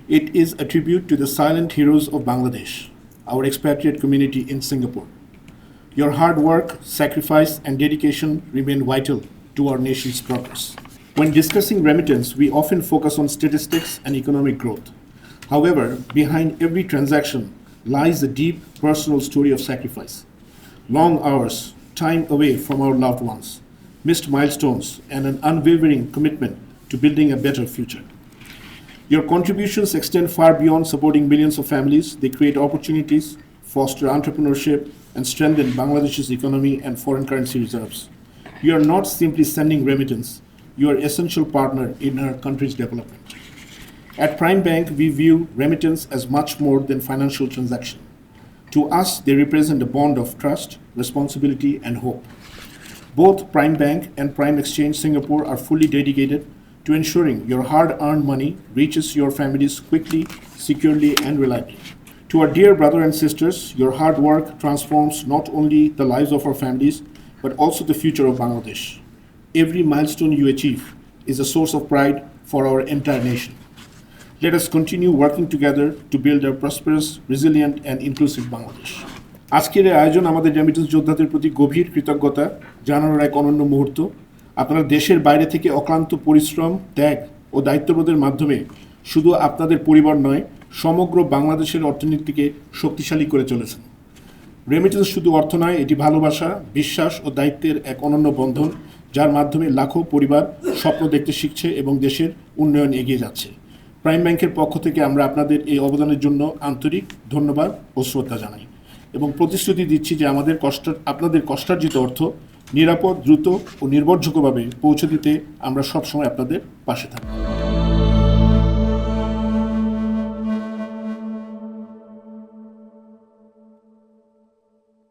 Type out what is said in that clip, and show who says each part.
Speaker 1: It is a tribute to the silent heroes of Bangladesh, our expatriate community in Singapore. Your hard work, sacrifice, and dedication remain vital to our nation's progress. When discussing remittance, we often focus on statistics and economic growth. However, behind every transaction lies a deep personal story of sacrifice. Long hours, time away from our loved ones, missed milestones, and an unwavering commitment to building a better future. Your contributions extend far beyond supporting millions of families. They create opportunities, foster entrepreneurship, and strengthen Bangladesh's economy and foreign currency reserves. You are not simply sending remittance, you are an essential partner in our country's development. At Prime Bank, we view remittance as much more than financial transaction. To us, they represent a bond of trust, responsibility, and hope. Both Prime Bank and Prime Exchange Singapore are fully dedicated to ensuring your hard-earned money reaches your families quickly, securely, and reliably. To our dear brothers and sisters, your hard work transforms not only the lives of our families, but also the future of Bangladesh. Every milestone you achieve is a source of pride for our entire nation. Let us continue working together to build a prosperous, resilient, and inclusive Bangladesh. আজকের এই আয়োজন আমাদের remittance যোদ্ধাদের প্রতি গভীর কৃতজ্ঞতা জানানোর এক অনন্য মুহূর্ত। আপনারা দেশের বাইরে থেকে অক্লান্ত পরিশ্রম, ত্যাগ ও দায়িত্ববোধের মাধ্যমে শুধু আপনাদের পরিবার নয়, সমগ্র বাংলাদেশের অর্থনীতিকে শক্তিশালী করে চলেছেন। রেমিটেন্স শুধু অর্থ নয়, এটি ভালোবাসা, বিশ্বাস ও দায়িত্বের এক অনন্য বন্ধন, যার মাধ্যমে লাখো পরিবার স্বপ্ন দেখতে শিখছে এবং দেশের উন্নয়ন এগিয়ে যাচ্ছে। প্রাইম ব্যাংকের পক্ষ থেকে আমরা আপনাদের এই অবদানের জন্য আন্তরিক ধন্যবাদ ও শ্রদ্ধা জানাই এবং প্রতিশ্রুতি দিচ্ছি যে আপনাদের কষ্টার্জিত অর্থ নিরাপদ, দ্রুত ও নির্ভরযোগ্যভাবে পৌঁছে দিতে আমরা সবসময় আপনাদের পাশে থাকব।